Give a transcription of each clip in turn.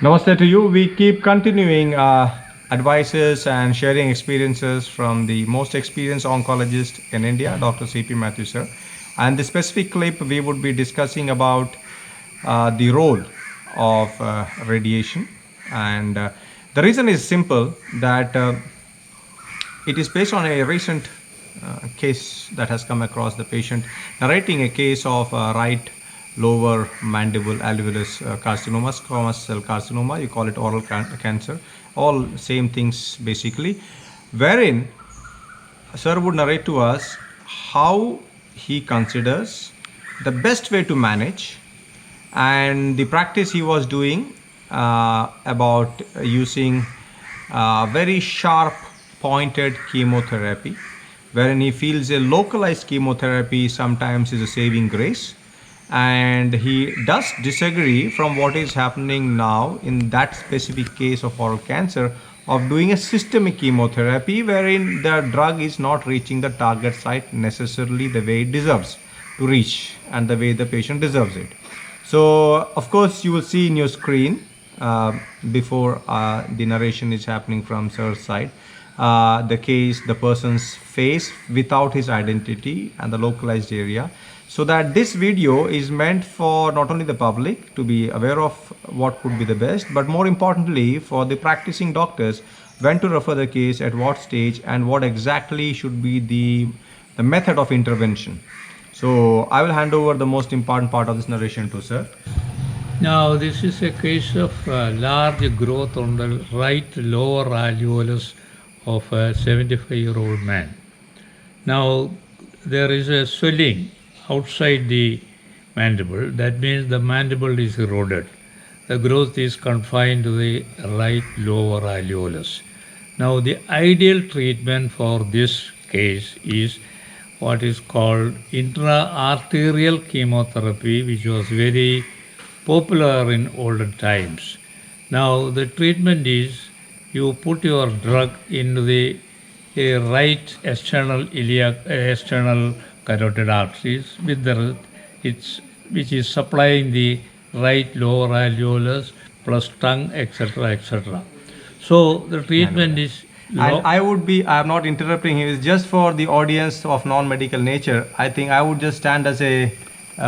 Namaste to you. We keep continuing advices and sharing experiences from the most experienced oncologist in India, Dr. C.P. Matthew sir. And the specific clip we would be discussing about the role of radiation. And the reason is simple that it is based on a recent case that has come across the patient narrating a case of right lower mandible alveolus carcinoma, squamous cell carcinoma. You call it oral cancer. All same things basically, wherein sir would narrate to us how he considers the best way to manage and the practice he was doing about using very sharp pointed chemotherapy, wherein he feels a localized chemotherapy sometimes is a saving grace, and he does disagree from what is happening now in that specific case of oral cancer of doing a systemic chemotherapy wherein the drug is not reaching the target site necessarily the way it deserves to reach and the way the patient deserves it. So of course you will see in your screen before the narration is happening from sir's side, the case, the person's face without his identity and the localized area, so that this video is meant for not only the public to be aware of what could be the best, but more importantly for the practicing doctors when to refer the case, at what stage, and what exactly should be the method of intervention. So I will hand over the most important part of this narration to sir. Now, this is a case of large growth on the right lower alveolus of a 75-year-old man. Now, there is a swelling outside the mandible. That means the mandible is eroded. The growth is confined to the right lower alveolus. Now, the ideal treatment for this case is what is called intra-arterial chemotherapy, which was very popular in olden times. Now, the treatment is you put your drug into the right external external carotid arteries with which is supplying the right lower alveolus plus tongue, etc., etc. So the treatment is. And I'm not interrupting him, it's just for the audience of non-medical nature. I think I would just stand as a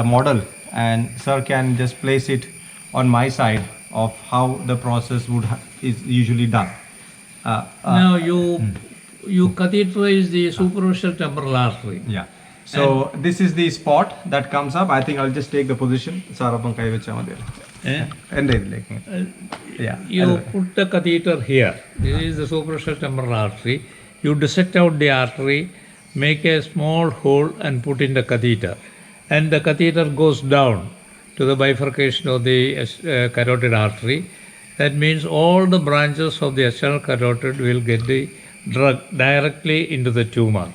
model and sir can just place it on my side of how the process is usually done. Now you catheterize the superficial temporal artery. Yeah. So this is the spot that comes up. I think I'll just take the position. You put the catheter here. This is the superficial temporal artery. You dissect out the artery, make a small hole and put in the catheter. And the catheter goes down to the bifurcation of the carotid artery. That means all the branches of the external carotid will get the drug directly into the tumor.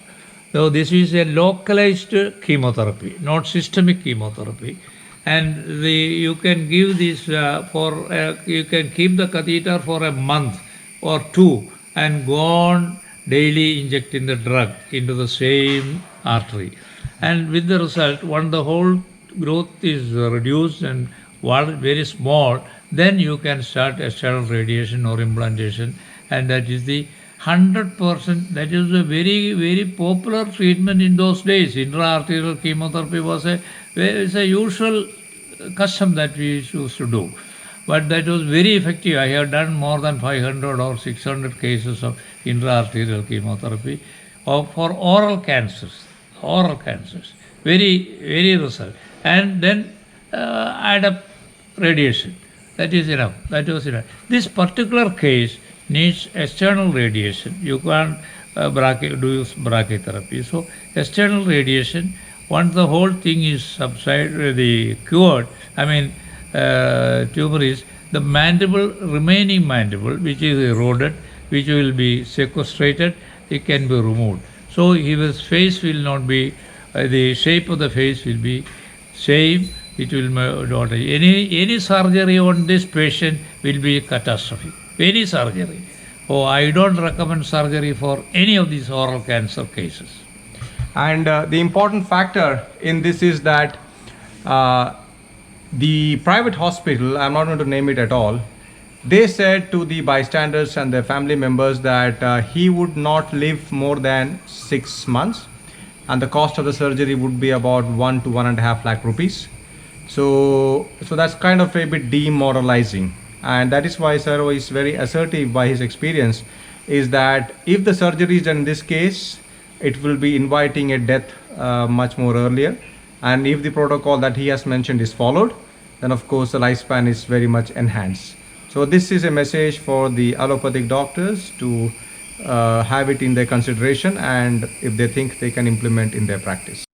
So this is a localized chemotherapy, not systemic chemotherapy. And you can give this you can keep the catheter for a month or two and go on daily injecting the drug into the same artery. And with the result, when the whole growth is reduced and very small, then you can start external radiation or implantation, and that is the 100%. That is a very, very popular treatment in those days. Intra-arterial chemotherapy was a usual custom that we used to do, but that was very effective. I have done more than 500 or 600 cases of intra-arterial chemotherapy for oral cancers. Very, very result. And then add up radiation. That is enough. That was enough. This particular case needs external radiation. You can't do brachytherapy. So external radiation, once the whole thing is cured, tumor is the remaining mandible, which is eroded, which will be sequestrated, it can be removed. So his face will not be, the shape of the face will be same. It will not, any surgery on this patient will be catastrophic. Any surgery. Oh, I don't recommend surgery for any of these oral cancer cases. And the important factor in this is that the private hospital, I'm not going to name it at all, They said to the bystanders and their family members that he would not live more than 6 months, and the cost of the surgery would be about 1 to 1.5 lakh rupees. So that's kind of a bit demoralizing, and that is why Saro is very assertive by his experience. Is that if the surgery is done in this case, it will be inviting a death much more earlier, and if the protocol that he has mentioned is followed, then of course the lifespan is very much enhanced. So this is a message for the allopathic doctors to have it in their consideration, and if they think they can implement in their practice.